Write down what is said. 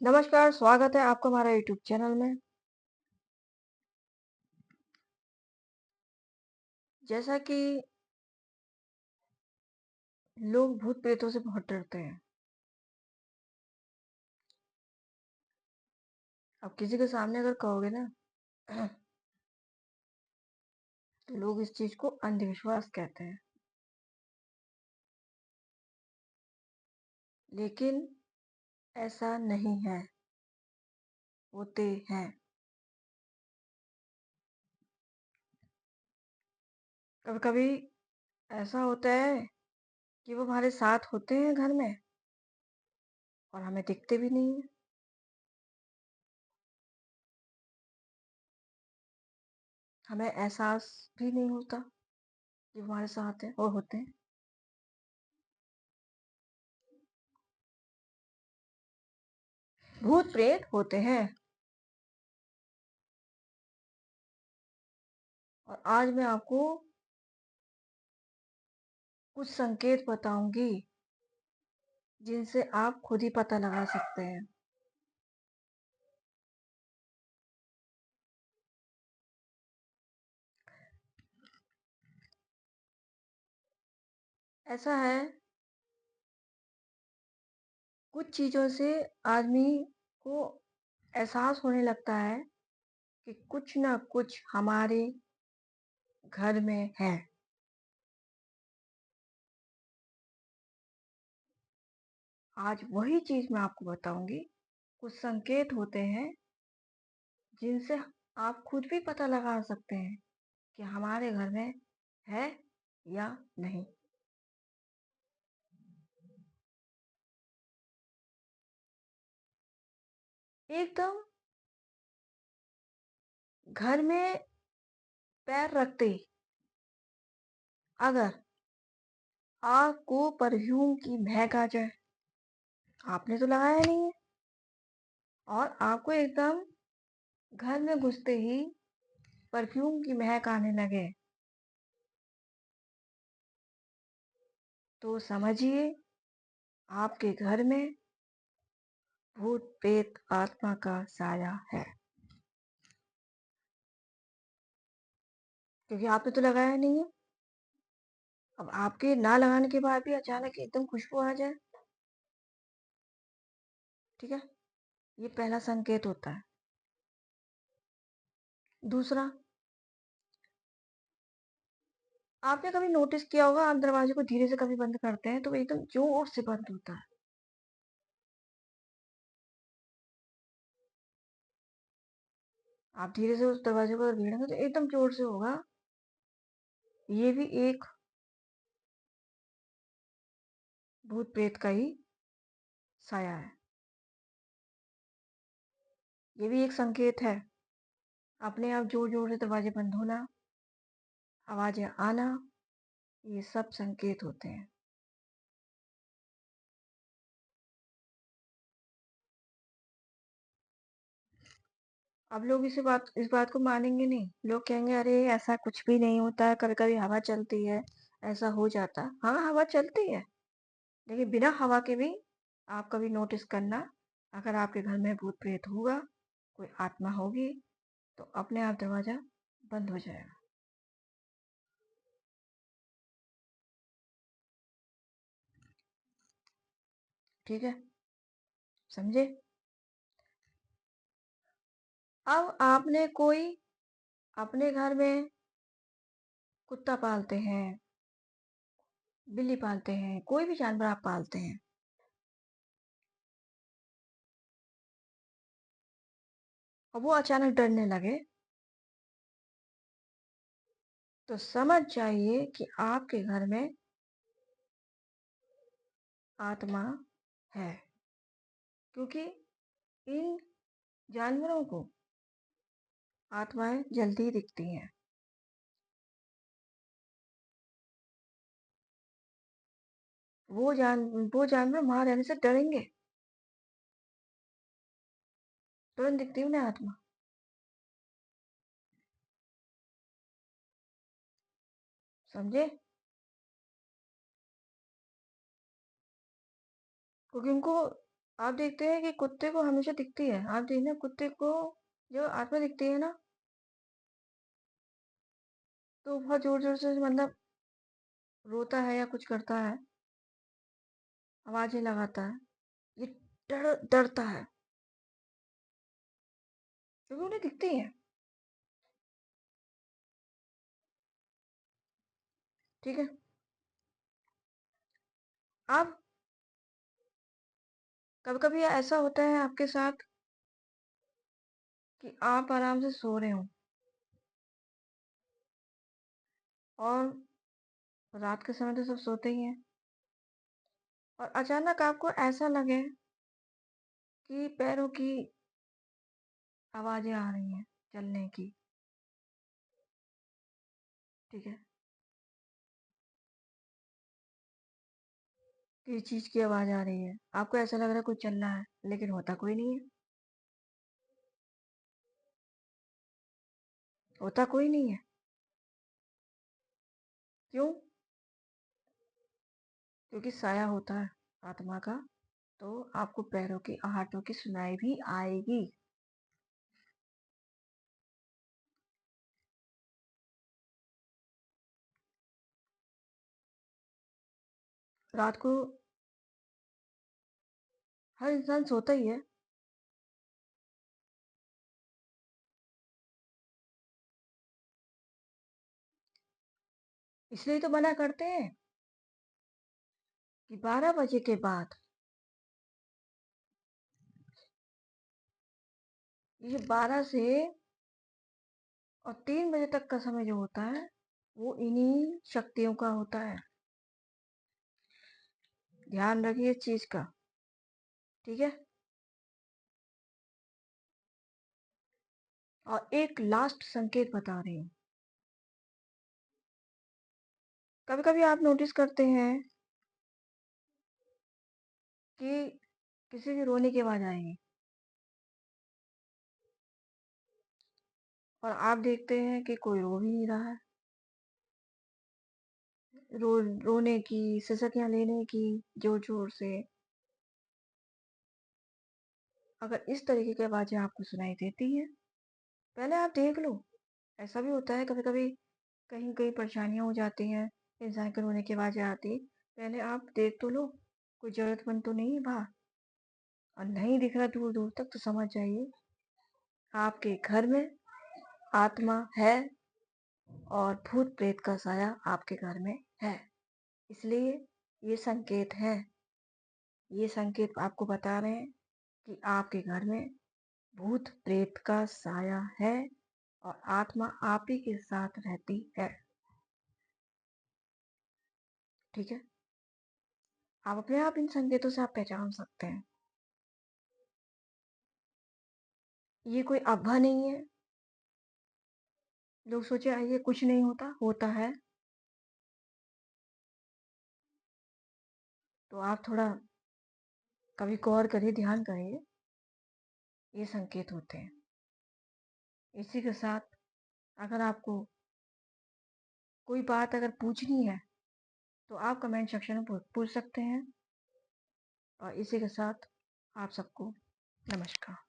नमस्कार, स्वागत है आपका हमारा यूट्यूब चैनल में। जैसा कि लोग भूत-प्रेतों से बहुत डरते हैं। अब किसी के सामने अगर कहोगे ना तो लोग इस चीज़ को अंधविश्वास कहते हैं। लेकिन ऐसा नहीं है, होते हैं। कभी-कभी ऐसा होता है कि वो हमारे साथ होते हैं घर में और हमें दिखते भी नहीं हैं। हमें एहसास भी नहीं होता कि वो हमारे साथ हैं और होते हैं। भूत-प्रेत होते हैं और आज मैं आपको कुछ संकेत बताऊँगी जिनसे आप खुद ही पता लगा सकते हैं। ऐसा है, कुछ चीज़ों से आदमी को एहसास होने लगता है कि कुछ ना कुछ हमारे घर में है। आज वही चीज़ मैं आपको बताऊँगी। कुछ संकेत होते हैं जिनसे आप खुद भी पता लगा सकते हैं कि हमारे घर में है या नहीं। एकदम घर में पैर रखते ही अगर आपको परफ्यूम की महक आ जाए, आपने तो लगाया नहीं है और आपको एकदम घर में घुसते ही परफ्यूम की महक आने लगे, तो समझिए आपके घर में भूत प्रेत आत्मा का साया है, क्योंकि आपने तो लगाया नहीं है। अब आपके ना लगाने के बाद भी अचानक एकदम खुशबू आ जाए, ठीक है, ये पहला संकेत होता है। दूसरा, आपने कभी नोटिस किया होगा, आप दरवाजे को धीरे से कभी बंद करते हैं तो वो एकदम जोर से बंद होता है। आप धीरे से उस दरवाजे को अगर भिड़ेंगे तो एकदम जोर से होगा। ये भी एक भूत प्रेत का ही साया है। ये भी एक संकेत है। अपने आप जोर जोर से दरवाजे बंद होना, आवाजें आना, ये सब संकेत होते हैं। अब लोग इस बात को मानेंगे नहीं। लोग कहेंगे अरे ऐसा कुछ भी नहीं होता है, कभी-कभी हवा चलती है, ऐसा हो जाता है। हाँ, हवा चलती है, लेकिन बिना हवा के भी आप कभी नोटिस करना, अगर आपके घर में भूत-प्रेत होगा, कोई आत्मा होगी, तो अपने आप दरवाज़ा बंद हो जाएगा। ठीक है? समझे? अब आपने कोई अपने घर में कुत्ता पालते हैं, बिल्ली पालते हैं, कोई भी जानवर आप पालते हैं। और वो अचानक डरने लगे, तो समझ जाइए कि आपके घर में आत्मा है, क्योंकि इन जानवरों को आत्माएं जल्दी दिखती हैं। वो जानवर वहां रहने से डरेंगे, तुरंत दिखती है उन्हें आत्मा। समझे? क्योंकि उनको आप देखते हैं कि कुत्ते को हमेशा दिखती है। आप देखना कुत्ते को जो आत्मा दिखती है ना, तो बहुत ज़ोर-ज़ोर से मतलब रोता है या कुछ करता है, आवाज़ें लगाता है। ये डरता है, क्योंकि उन्हें दिखती है, ठीक है? अब कभी-कभी ऐसा होता है आपके साथ कि आप आराम से सो रहे हो और रात के समय तो सब सोते ही हैं और अचानक आपको ऐसा लगे कि पैरों की आवाज़ें आ रही हैं चलने की, ठीक है? किसी चीज़ की आवाज़ आ रही है। आपको ऐसा लग रहा है कुछ चल रहा है, लेकिन होता कोई नहीं है। होता कोई नहीं है। क्यों? क्योंकि साया होता है आत्मा का, तो आपको पैरों की आहटों की सुनाई भी आएगी। रात को हर इंसान सोता ही है, इसलिए तो मना करते हैं कि 12 बजे के बाद, ये 12 से और 3 बजे तक का समय जो होता है, वो इन्हीं शक्तियों का होता है। ध्यान रखिए इस चीज़ का, ठीक है? और एक लास्ट संकेत बता रही हूँ। कभी-कभी आप नोटिस करते हैं कि किसी के रोने की आवाज़ आएगी और आप देखते हैं कि कोई रो भी नहीं रहा है। रोने की, सिसकियाँ लेने की ज़ोर-ज़ोर से। अगर इस तरीके की आवाज़ें आपको सुनाई देती हैं, पहले आप देख लो। ऐसा भी होता है कभी-कभी कहीं-कहीं परेशानियाँ हो जाती हैं, इंसान के रोने की आवाज़ें आती। पहले आप देख तो लो, कोई ज़रूरतमंद तो नहीं है बाहर और नहीं दिख रहा दूर-दूर तक तो समझ जाइए आपके घर में आत्मा है और भूत-प्रेत का साया आपके घर में है। इसलिए ये संकेत है, ये संकेत आपको बता रहे हैं कि आपके घर में भूत-प्रेत का साया है और आत्मा आप ही के साथ रहती है, ठीक है? आप अपने आप इन संकेतों से आप पहचान सकते हैं। ये कोई अफ़वाह नहीं है। लोग सोचे ये कुछ नहीं होता, होता है। तो आप थोड़ा कभी गौर करिए, ध्यान करिए, ये संकेत होते हैं। इसी के साथ अगर आपको कोई बात अगर पूछनी है, तो आप कमेंट सेक्शन में पूछ सकते हैं और इसी के साथ आप सबको नमस्कार।